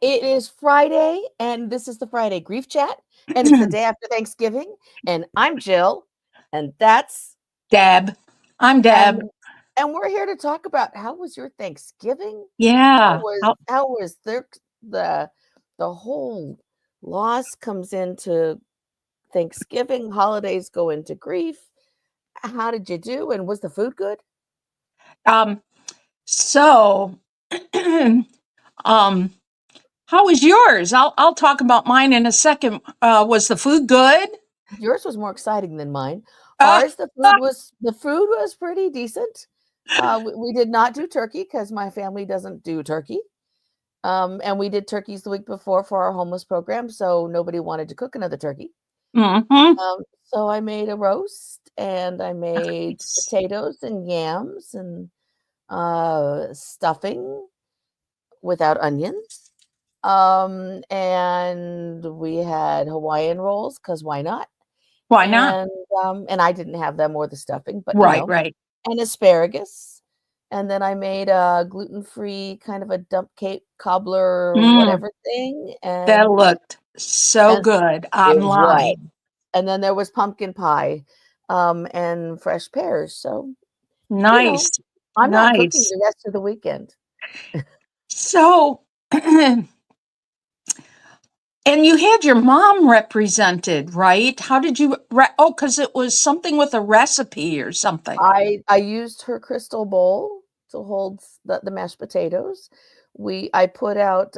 It is Friday, and this is the Friday Grief Chat, and it's the day after Thanksgiving, and I'm Jill, and that's Deb. I'm Deb. and and we're here to talk about how was your Thanksgiving? How Yeah. was how was the the whole loss comes into Thanksgiving, holidays go into grief. How did you do, and was the food good? Um, so um how was yours? I'll talk about mine in a second. Was the food good? Yours was more exciting than mine. Uh, Ours, the food was pretty decent. We did not do turkey because my family doesn't do turkey. And we did turkeys the week before for our homeless program, so nobody wanted to cook another turkey. mm-hmm. So I made a roast and I made Nice. potatoes and yams and stuffing without onions. And we had Hawaiian rolls because why not? Why not? And I didn't have them or the stuffing, but, Right, right. and asparagus, and then I made a gluten-free kind of a dump cake cobbler Mm, whatever thing, that and looked so and good it was. online. And then there was pumpkin pie, and fresh pears, so, you know, Nice. I'm not cooking Nice. the rest of the weekend. So and you had your mom represented, right? How did you oh, because it was something with a recipe or something. I used her crystal bowl to hold the mashed potatoes. I put out,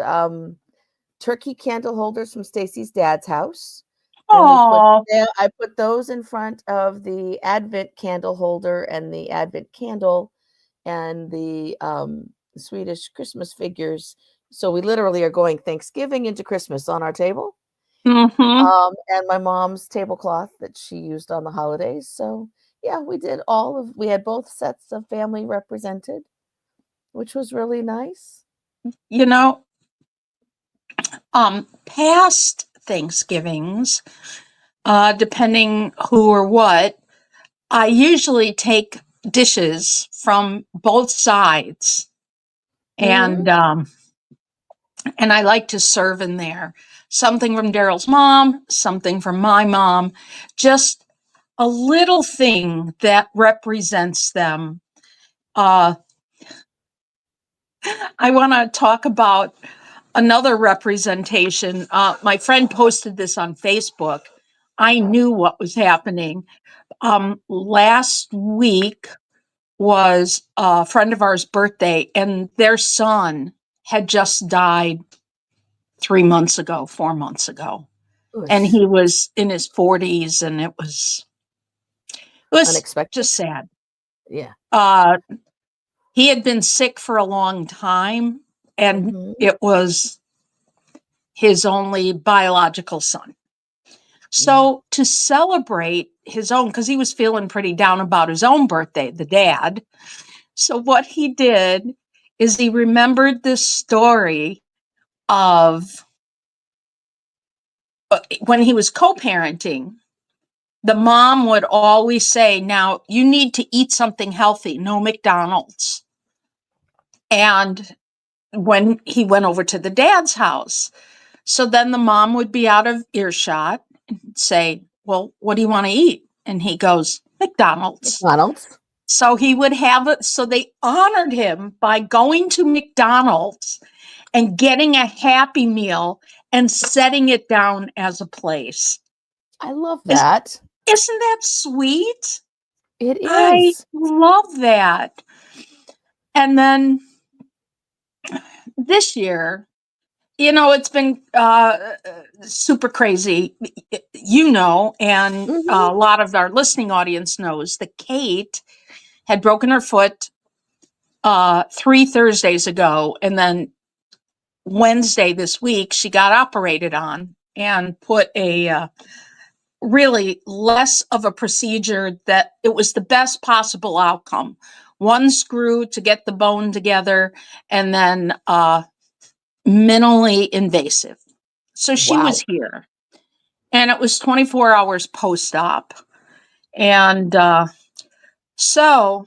turkey candle holders from Stacy's dad's house, and Oh, I put those in front of the Advent candle holder and the Advent candle and the, Swedish Christmas figures. So we literally are going Thanksgiving into Christmas on our table, mhm. and my mom's tablecloth that she used on the holidays. So, yeah, we had both sets of family represented, which was really nice. You know, past Thanksgivings, depending who or what, I usually take dishes from both sides, Mhm. and I like to serve in there. Something from Daryl's mom, something from my mom, just a little thing that represents them. Uh, I want to talk about another representation. My friend posted this on Facebook. I knew what was happening. Last week was a friend of ours' birthday, and their son had just died 3 months ago, 4 months ago. And Oosh. he was in his 40s, and it was Unexpected? just sad. Yeah. Uh, he had been sick for a long time, and Mhm. it was his only biological son. Mm. So to celebrate his own, because he was feeling pretty down about his own birthday, the dad. So what he did is he remembered this story of when he was co-parenting. The mom would always say, "Now you need to eat something healthy, no McDonald's." And when he went over to the dad's house, so then the mom would be out of earshot and say, "Well, what do you want to eat?" And he goes, "McDonald's." McDonald's? So he would have it. So they honored him by going to McDonald's and getting a Happy Meal and setting it down as a place. I love Is, that. isn't that sweet? It I is. love that. And then this year, it's been super crazy, and Mhm. a lot of our listening audience knows that Kate had broken her foot 3 Thursdays ago, and then Wednesday this week she got operated on and put a really less of a procedure that it was the best possible outcome. One screw to get the bone together, and then minimally invasive. So she was Wow. here, and it was 24 hours post op. And so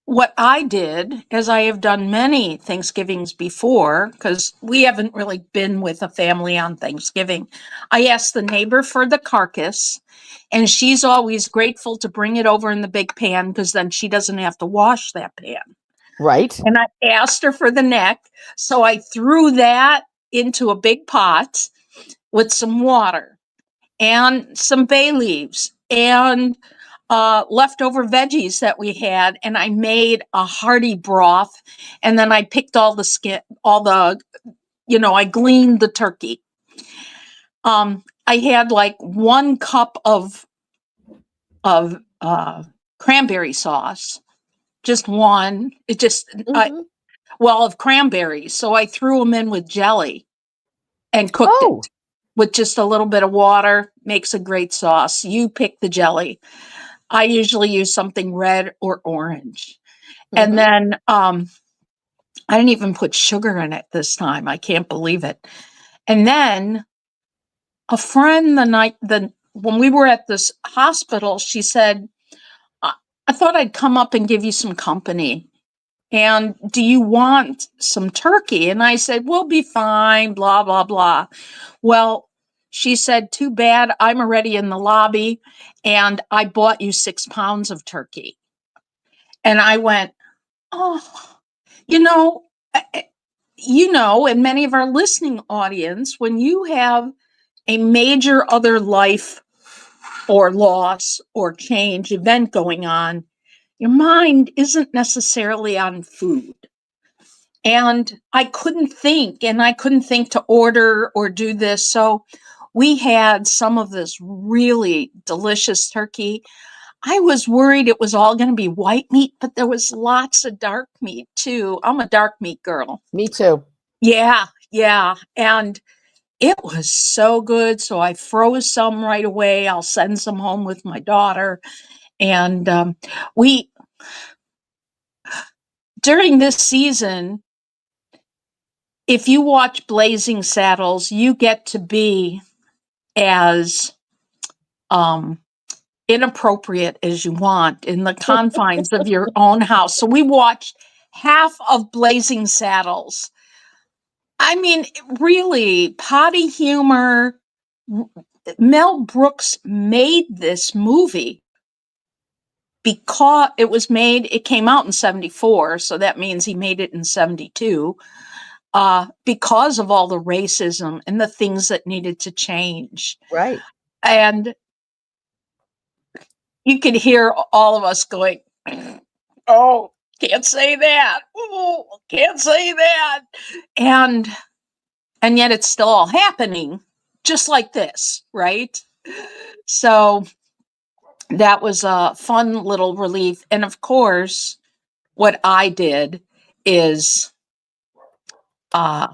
what I did, as I have done many Thanksgivings before, because we haven't really been with a family on Thanksgiving, I asked the neighbor for the carcass, and she's always grateful to bring it over in the big pan because then she doesn't have to wash that pan. Right. And I asked her for the neck, so I threw that into a big pot with some water and some bay leaves and leftover veggies that we had, and I made a hearty broth. And then I picked all the skin, I gleaned the turkey. I had like 1 cup of cranberry sauce, just one. It just Hmm. of cranberries. So I threw them in with jelly and cooked it Oh. with just a little bit of water. Makes a great sauce. You pick the jelly. I usually use something red or orange. And Hmm. then I didn't even put sugar in it this time. I can't believe it. And then a friend when we were at this hospital, she said, I thought I'd come up and give you some company. And do you want some turkey? And I said, we'll be fine, blah, blah, blah. Well, she said, too bad. I'm already in the lobby and I bought you 6 pounds of turkey. And I went, oh, you know, and many of our listening audience, when you have a major other life or loss or change event going on, your mind isn't necessarily on food. And I couldn't think, to order or do this. So we had some of this really delicious turkey. I was worried it was all going to be white meat, but there was lots of dark meat too. I'm a dark meat girl. Me too. Yeah, yeah. And it was so good. So I froze some right away. I'll send some home with my daughter. And we, during this season, if you watch Blazing Saddles, you get to be as um, inappropriate as you want in the confines of your own house. So we watched half of Blazing Saddles. I mean, really, potty humor. Mel Brooks made this movie because it came out in 74. So that means he made it in 72 because of all the racism and the things that needed to change. Right. And you could hear all of us going, oh, can't say that. Oh, can't say that. And yet it's still all happening just like this, right? So that was a fun little relief. And of course, what I did is uh,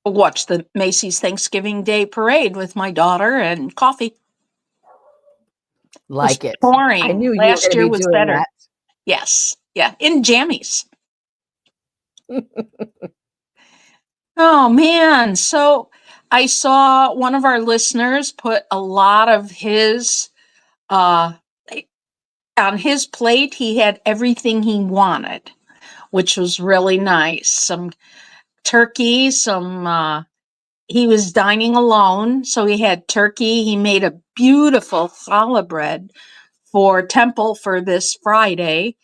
watch the Macy's Thanksgiving Day Parade with my daughter and coffee. It was Like it. I pouring. knew you were going Last to year be was doing better. that. Yes. Yeah. In jammies. Oh, man. So I saw one of our listeners put a lot of his, uh, on his plate. He had everything he wanted, which was really nice. Some turkey, he was dining alone. So he had turkey. He made a beautiful challah bread for temple for this Friday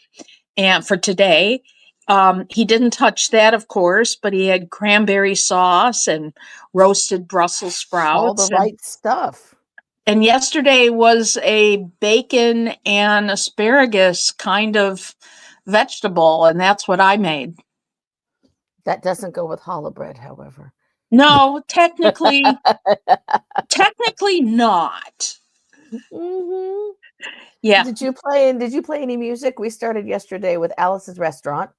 and for today. He didn't touch that, of course, but he had cranberry sauce and roasted Brussels All the sprouts. right stuff. And yesterday was a bacon and asparagus kind of vegetable, and that's what I made. That doesn't go with challah bread, however. No, technically not. Hmm. Yeah. Did you play any music? We started yesterday with Alice's Restaurant,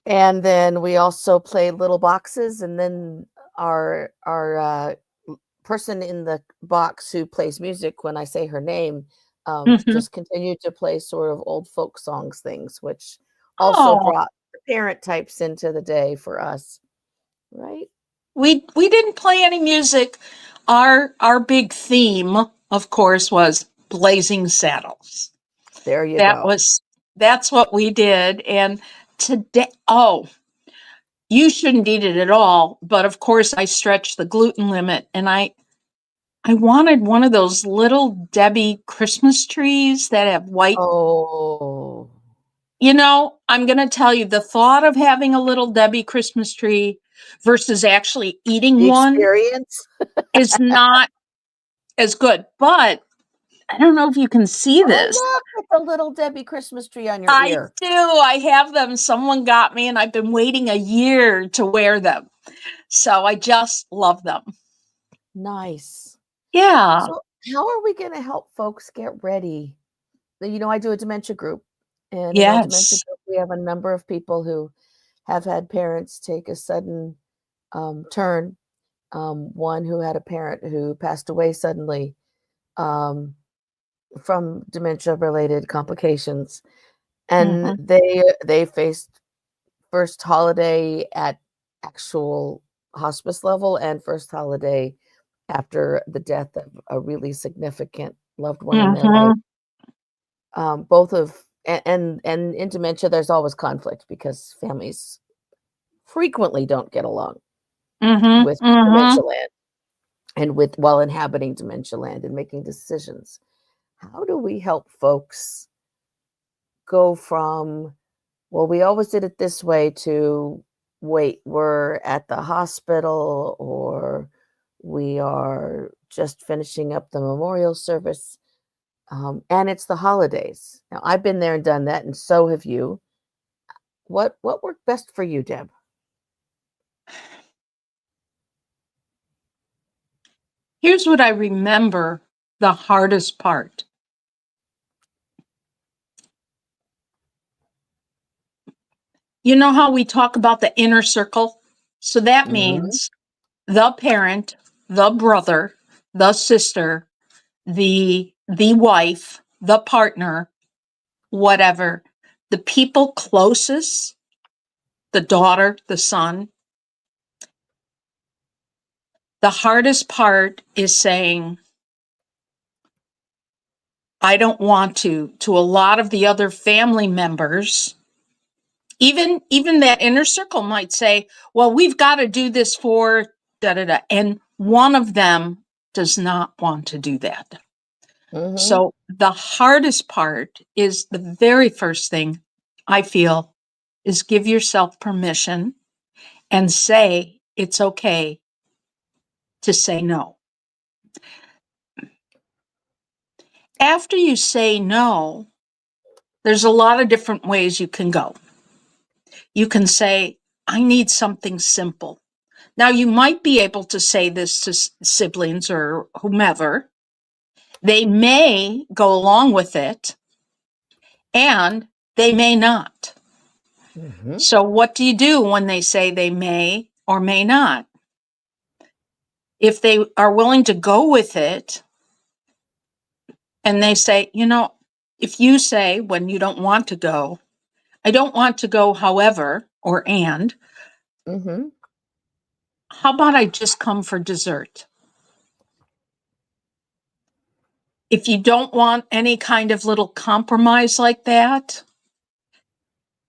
and then we also played Little Boxes, and then our person in the box who plays music when I say her name Mhm. just continued to play sort of old folk songs things, which also Oh, brought the parent types into the day for us, right? we didn't play any music. Our big theme, of course, was Blazing Saddles. There you That go. was That's what we did. And today, oh, you shouldn't eat it at all. But of course, I stretched the gluten limit, and I wanted one of those little Debbie Christmas trees that have white. Oh, I'm going to tell you, the thought of having a little Debbie Christmas tree versus actually eating the one experience. is not as good. But I don't know if you can see this. Oh, look at the little Debbie Christmas tree on your I ear. do. I have them. Someone got me, and I've been waiting a year to wear them. So I just love them. Nice. Yeah. So, how are we going to help folks get ready? I do a dementia group, and in our dementia Yes. group, we have a number of people who have had parents take a sudden turn. One who had a parent who passed away suddenly um, from dementia-related complications, and Mm-hmm. they faced first holiday at actual hospice level and first holiday after the death of a really significant loved one in their life. Mm-hmm. Both of and in dementia, there's always conflict because families frequently don't get along Mm-hmm. with Mm-hmm. dementia land and with while inhabiting dementia land and making decisions. How do we help folks go from, well, we always did it this way to, wait, we're at the hospital or we are just finishing up the memorial service, and it's the holidays. Now, I've been there and done that, and so have you. What worked best for you, Deb? Here's what I remember the hardest part. You know how we talk about the inner circle? So that Mhm, means the parent, the brother, the sister, the wife, the partner, whatever, the people closest, the daughter, the son. The hardest part is saying, I don't want to a lot of the other family members. Even that inner circle might say, well, we've got to do this for da da da. And one of them does not want to do that. mhm. So the hardest part is the very first thing I feel is give yourself permission and say it's okay to say no. After you say no, there's a lot of different ways you can go. You can say, I need something simple. Now, you might be able to say this to siblings or whomever. They may go along with it and they may not. Mhm, So, what do you do when they say they may or may not? If they are willing to go with it and they say, if you say when you don't want to go, I don't want to go, however, or and, mhm. how about I just come for dessert? If you don't want any kind of little compromise like that,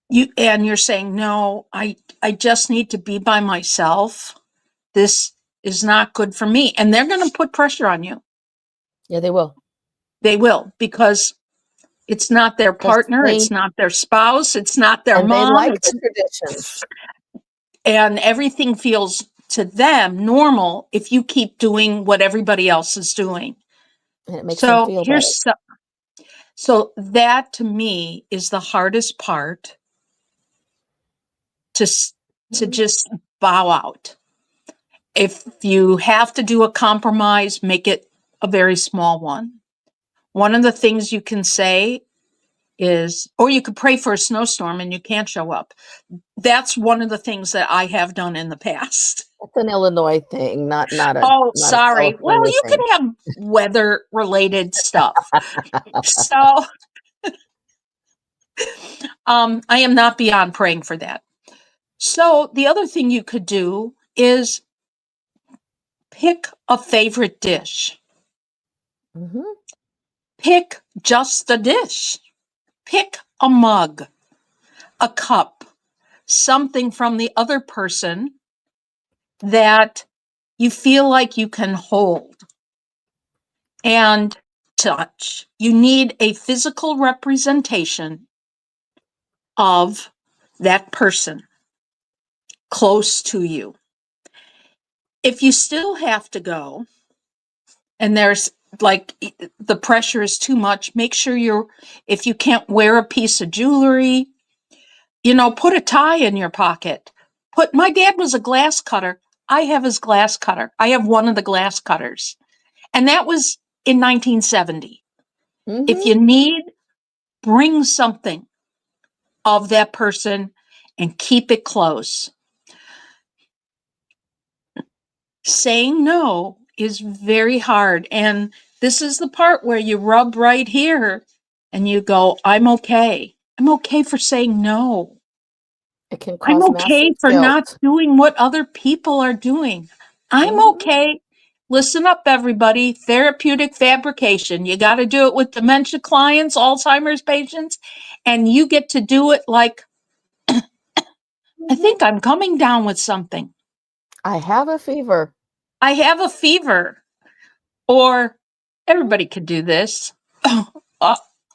you're saying, no, I just need to be by myself. This is not good for me. And they're going to put pressure on you. Yeah, they will. They will, because it's not their 'Cause partner, it's not their spouse, it's not their they mom, like the traditions, and everything feels to them normal if you keep doing what everybody else is doing. and it makes them So feel better. so that to me is the hardest part, to to Mhm, just bow out. If you have to do a compromise, make it a very small one. One of the things you can say is, or you could pray for a snowstorm and you can't show up. That's one of the things that I have done in the past. that's an Illinois thing, not a Oh, not a sorry. Well, California you can thing. have weather related stuff. So I am not beyond praying for that. So the other thing you could do is pick a favorite dish. Mhm, Pick just the dish. Pick a mug, a cup, something from the other person that you feel like you can hold and touch. You need a physical representation of that person close to you. If you still have to go and there's like the pressure is too much, make sure if you can't wear a piece of jewelry, put a tie in your pocket. My dad was a glass cutter. I have his glass cutter. I have one of the glass cutters. And that was in 1970. If you need, bring something of that person and keep it close. Saying no is very hard. And this is the part where you rub right here and you go, I'm okay. I'm okay for saying no. It can I'm cause okay massive for not guilt. doing what other people are doing. I'm Mhm. okay. Listen up, everybody. Therapeutic fabrication. You got to do it with dementia clients, Alzheimer's patients, and you get to do it like, I Mhm. think I'm coming down with something. I have a fever. I have a fever. Or everybody could do this.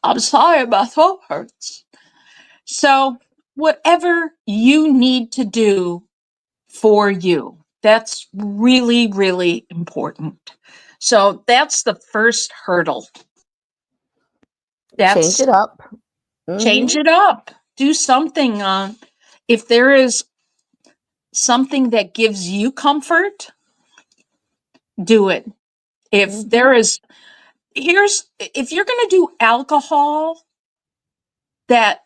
I'm sorry, my throat hurts. So, whatever you need to do for you, that's really, really important. So, that's the first hurdle. Change That's it up. change Mhm. it up. Do something. If there is something that gives you comfort, do it. If Mhm. there is, if you're going to do alcohol, that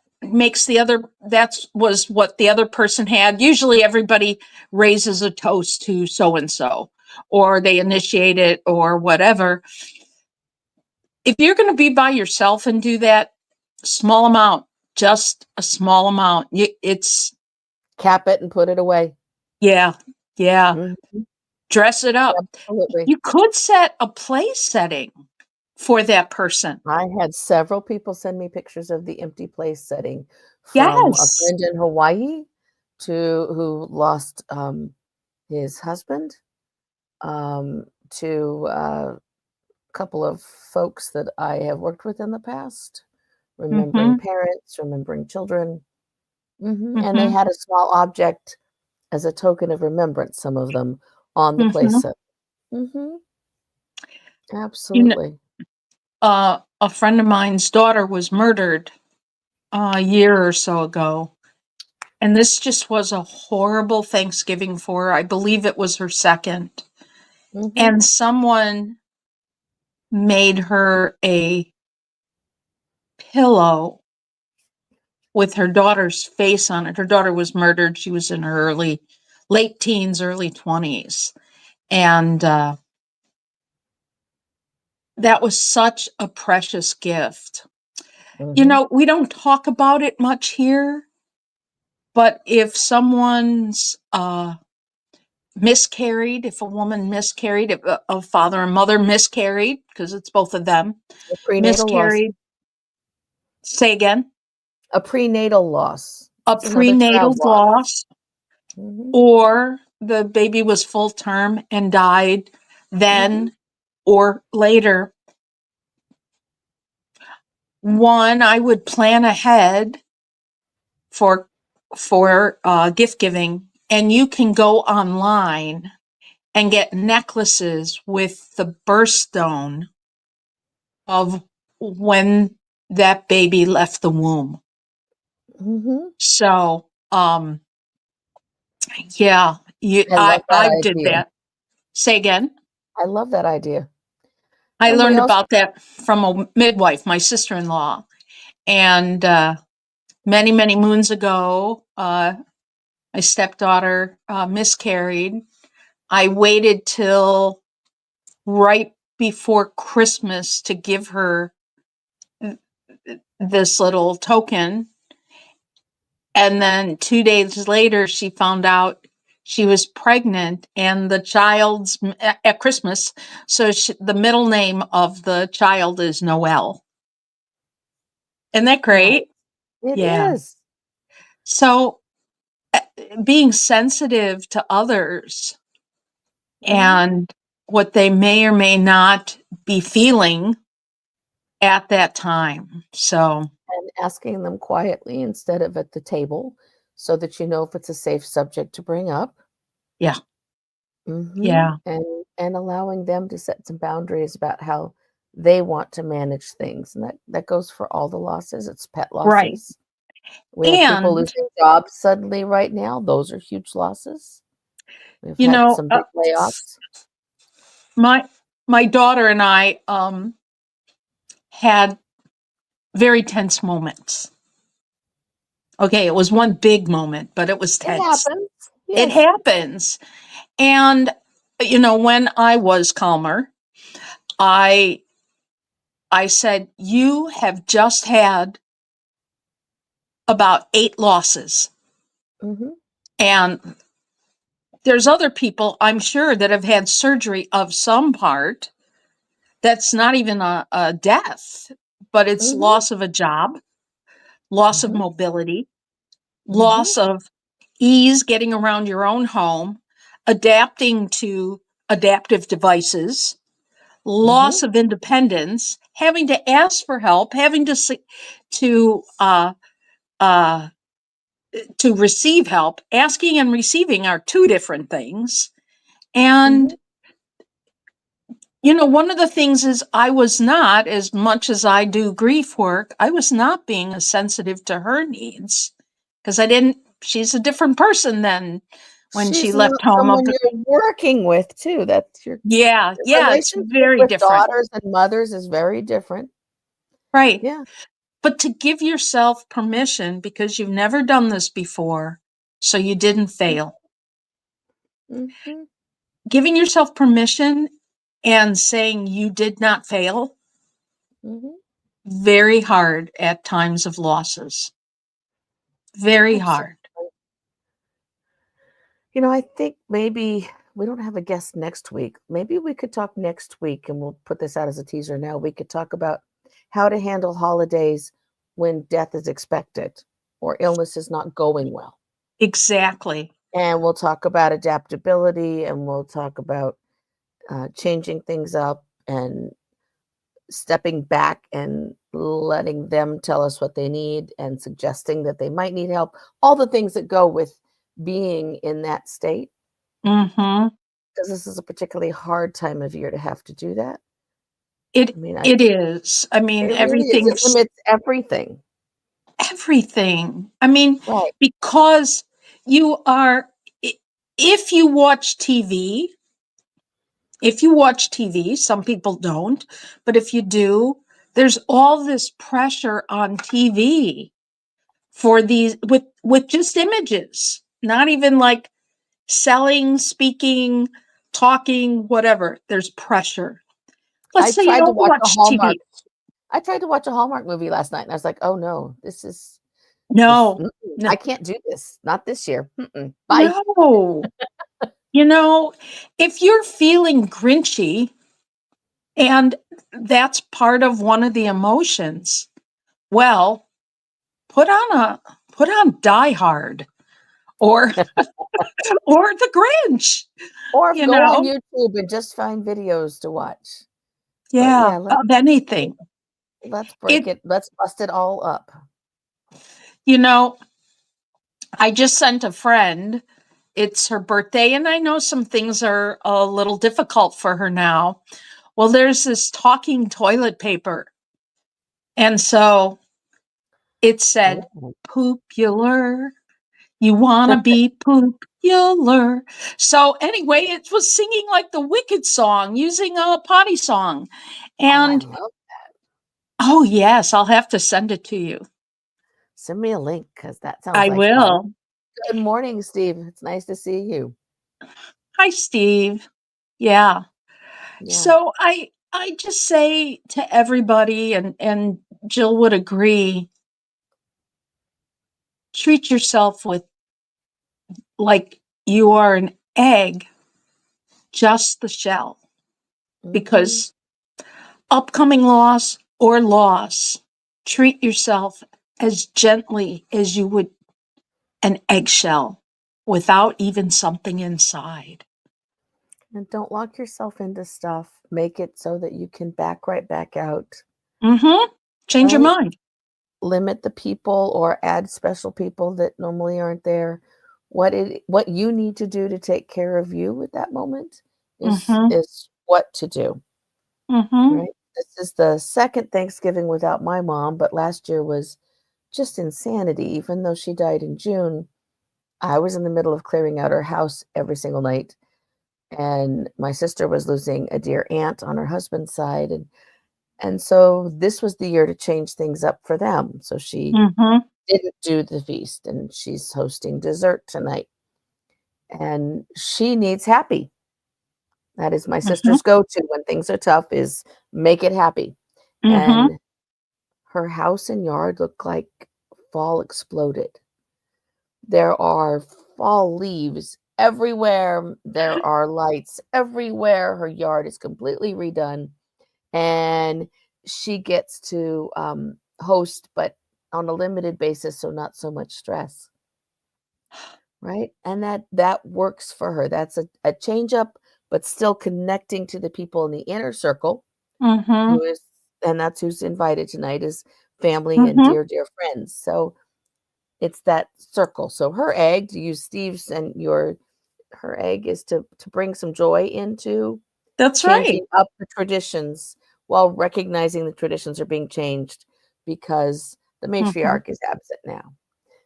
was what the other person had. Usually everybody raises a toast to so and so, or they initiate it or whatever. If you're going to be by yourself and do that, small amount, just a small amount. It's Cap it and put it away. yeah, yeah. Mhm. Dress it up. Absolutely. You could set a place setting for that person. I had several people send me pictures of the empty place setting, from a Yes. friend in Hawaii who lost, his husband, to a couple of folks that I have worked with in the past, remembering Mm-hmm. parents, remembering children. And they Mm-hmm. had a small object as a token of remembrance, some of them, on the place Mm-hmm. set. Mhm. You know, Absolutely. a friend of mine's daughter was murdered a year or so ago. And this just was a horrible Thanksgiving for her. I believe it was her second. Mhm. And someone made her a pillow with her daughter's face on it. Her daughter was murdered. She was in her late teens, early 20s. And that was such a precious gift. Mhm. We don't talk about it much here, but if someone's miscarried, if a woman miscarried, if a father and mother miscarried, because it's both of them, A prenatal loss. miscarried, say again, A prenatal loss. a It's another child prenatal loss. loss, Mhm. or the baby was full term and died Mhm. then or later. One, I would plan ahead for gift giving, and you can go online and get necklaces with the birthstone of when that baby left the womb. Mhm. So, yeah, I love that I did idea. that. Say again. I love that idea. I And we learned also about that from a midwife, my sister-in-law, and many, many moons ago, my stepdaughter miscarried. I waited till right before Christmas to give her this little token. And then 2 days later, she found out she was pregnant and the child's at Christmas. So the middle name of the child is Noel. Isn't that oh, great? It Yeah. is. So being sensitive to others Mhm. and what they may or may not be feeling at that time. So, And asking them quietly instead of at the table so that you know if it's a safe subject to bring up. yeah. Mhm. Yeah. And allowing them to set some boundaries about how they want to manage things, and that goes for all the losses. It's pet Right. losses. We have people And, losing jobs suddenly right now. Those are huge losses. We've you had know, some big layoffs. my my daughter and I had very tense moments. Okay, it was one big moment, but it was It tense. happens. It Yes. happens. And when I was calmer, I I said, "You have just had about 8 losses." Mhm. And there's other people, I'm sure, that have had surgery of some part that's not even a death, but it's Mhm. loss of a job, loss of Mhm. mobility, Mhm. loss of ease getting around your own home, adapting to adaptive devices, loss Mhm. of independence, having to ask for help, having to uh, uh, to receive help. Asking and receiving are two different things. And Mhm. one of the things is I was not, as much as I do grief work, I was not being as sensitive to her needs because I didn't. She's a different person than when she She's left not home. someone you're working with too. That's your Yeah, yeah, it's relationship very with different. daughters and mothers is very different. Right. Yeah. But to give yourself permission because you've never done this before, so you didn't fail. Mhm. Giving yourself permission and saying you did not fail, Mhm. very hard at times of losses. Very Absolutely. hard. I think maybe we don't have a guest next week. Maybe we could talk next week, and we'll put this out as a teaser now. We could talk about how to handle holidays when death is expected or illness is not going well. Exactly. And we'll talk about adaptability, and we'll talk about changing things up and stepping back and letting them tell us what they need and suggesting that they might need help. All the things that go with being in that state. Mhm. 'Cause this is a particularly hard time of year to have to do that. It I mean, it is. I mean, it really is. It everything's limits everything. everything. I mean, Right. because you are I if you watch TV some people don't, but if you do, there's all this pressure on TV for these with just images, not even like selling, speaking, talking, whatever. There's pressure. Let's I say you tried to don't watch a watch Hallmark TV. I tried to watch a Hallmark movie last night, and I was like, "Oh, no. No, I no, can't do this. Not this year. Mm-mm. Bye." no. You know, if you're feeling grinchy, and that's part of one of the emotions, well, put on Die Hard or or The Grinch, Or you go on know? YouTube and just find videos to watch. But, Yeah, yeah, of anything. let's break It it. Let's bust it all up. you know, I just sent a friend, it's her birthday, and I know some things are a little difficult for her now. Well, there's this talking toilet paper, and so it said, Oh. "Popular. You wanna be popular." So, anyway, it was singing like the Wicked song using a potty song, Oh, I and love oh, yes, I'll have to send it to you. Send me a link because that sounds I like fun. will. Good morning, Steve. It's nice to see you. Hi, Steve. Yeah. Yeah. So, I just say to everybody, and Jill would agree, treat yourself with like you are an egg, just the shell, Mhm. because upcoming loss or loss, treat yourself as gently as you would an eggshell without even something inside. And don't lock yourself into stuff. Make it so that you can back right back out, Mm-hmm. Change your right? mind. Limit the people or add special people that normally aren't there. What you need to do to take care of you at that moment Mm-hmm. is what to do, Mm-hmm. right? This is the second Thanksgiving without my mom, but last year was just insanity. Even though she died in June, I was in the middle of clearing out her house every single night, and my sister was losing a dear aunt on her husband's side, and so this was the year to change things up for them. So she Mm-hmm. didn't do the feast, and she's hosting dessert tonight, and she needs happy. That is my Mm-hmm. sister's go-to when things are tough, is make it happy. Mm-hmm. And her house and yard look like fall exploded. There are fall leaves everywhere. There are lights everywhere. Her yard is completely redone, and she gets to host, but on a limited basis, so not so much stress, right? And that works for her. That's a change up, but still connecting to the people in the inner circle, Mm-hmm. who is, and that's who's invited tonight, is family and Mm-hmm. dear, dear friends. So it's that circle. So her egg, to use Steve's and your her egg, is to bring some joy into That's right. changing up the traditions while recognizing the traditions are being changed because the Mm-hmm. matriarch is absent now.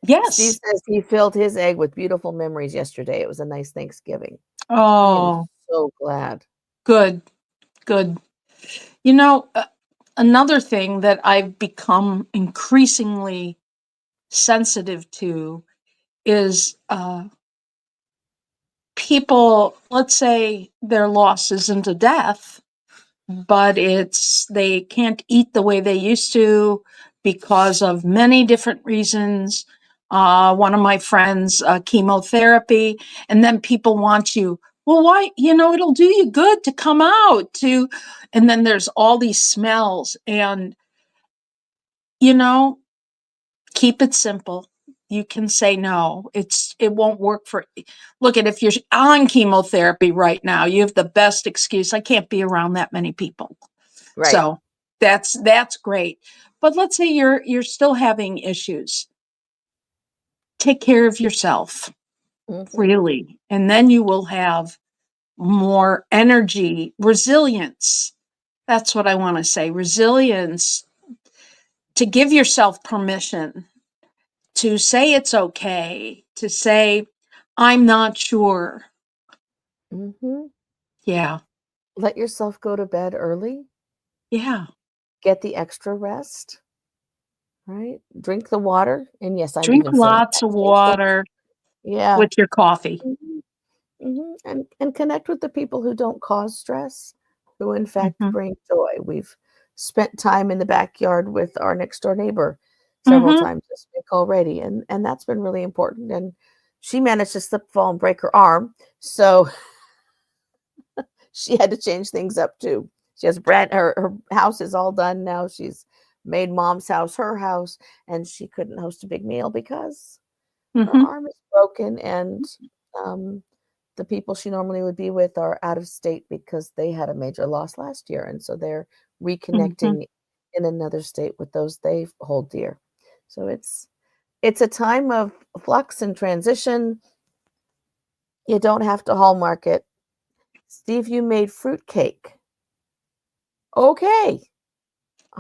Steve Yes. says he filled his egg with beautiful memories yesterday. It was a nice Thanksgiving. I am Oh, so glad. good. Good. You know, another thing that I've become increasingly sensitive to is people, let's say their loss isn't a death, but it's they can't eat the way they used to because of many different reasons. One of my friends, chemotherapy, and then people want you. Well, why? It'll do you good to come out to, and then there's all these smells, and you know, keep it simple. You can say no. It won't work for. Look at if you're on chemotherapy right now, you have the best excuse. I can't be around that many people. Right. So that's great. But let's say you're still having issues. Take care of yourself, Mhm. really, and then you will have more energy, resilience. That's what I want to say. Resilience to give yourself permission to say it's okay, to say I'm not sure. Mhm. Yeah. Let yourself go to bed early. Yeah. Get the extra rest, right? Drink the water, and yes, I'm Drink even saying lots that. of Take the water Yeah. with your coffee. Mhm. Mhm, and connect with the people who don't cause stress, who in fact Mhm. bring joy. We've spent time in the backyard with our next door neighbor several Mhm. times this week already, and that's been really important, and she managed to slip, fall, and break her arm, so she had to change things up too. She has brand her house is all done now. She's made mom's house her house, and she couldn't host a big meal because her Mhm. arm is broken, and um, the people she normally would be with are out of state because they had a major loss last year, and so they're Mhm. reconnecting in another state with those they hold dear. So it's a time of flux and transition. You don't have to hallmark it. Steve, you made fruit cake. Okay.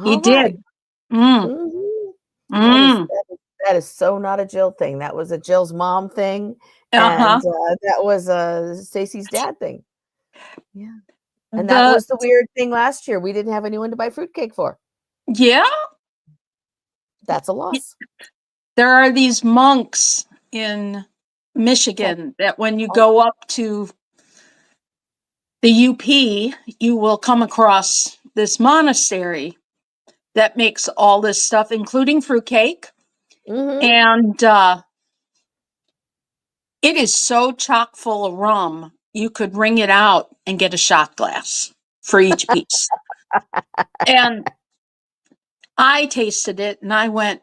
He All right. did. Mm. Mhm. That is Mm. that is that is so not a Jill thing. That was a Jill's mom thing, and, Uh-huh. that was, Stacy's dad thing. Yeah, and that The was the weird thing last year. We didn't have anyone to buy fruitcake for. Yeah, That's a y- loss. there are these monks in Tex Michigan that when you Oh, go up to the UP, you will come across this monastery that makes all this stuff, including fruitcake. mhm. And it is so chock full of rum, you could wring it out and get a shot glass for each piece. And I tasted it and I went,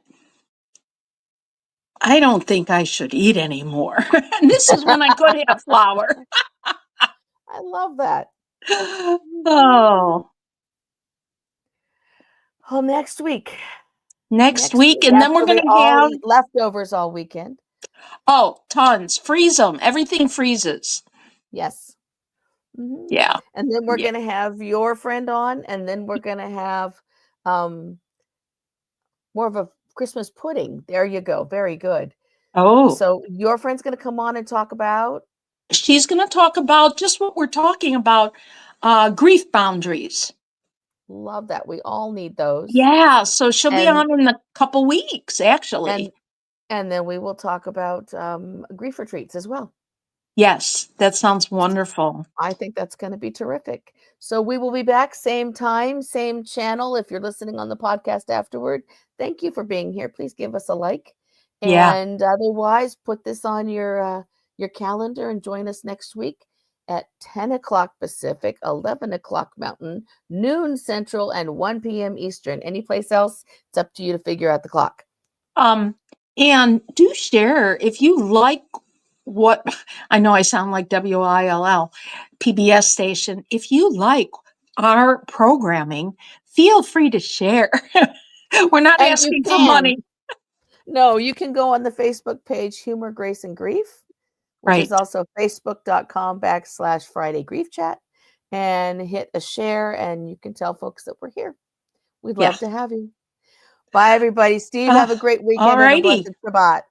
I don't think I should eat anymore. And this is when I could have flour. I love that. Mhm. Oh, Oh, next week. next Next week. week, And then we're after going we to all have, eat leftovers all weekend. oh, tons. Freeze them. Everything freezes. Yes. Mhm. Yeah. And then we're Yeah. gonna have your friend on, and then we're gonna have, um, more of a Christmas pudding. There you go, very good. Oh, So your friend's gonna come on and talk about she's going to talk about just what we're talking about, grief boundaries. love that, we all need those. Yeah. So she'll be And on in a couple weeks, and actually. and then we will talk about, grief retreats as well. Yes. That sounds wonderful. I think that's gonna be terrific. So we will be back same time, same channel. If you're listening on the podcast afterward, thank you for being here. Please give us a like. Yeah. And otherwise, put this on your calendar and join us next week at 10 o'clock Pacific, 11 o'clock Mountain, noon Central, and 1 p.m. Eastern. Any place else, it's up to you to figure out the clock. Um, and do share if you like what I know I sound like WILL PBS station. If you like our programming, feel free to share. We're not And you asking for can. money. No, you can go on the Facebook page, Humor, Grace, and Grief, which is Right. also facebook.com/Friday Grief Chat, and hit a share, and you can tell folks that we're here. We'd love Yes. to have you. Bye, everybody. Steve, have a great All weekend and a blessed righty. Shabbat.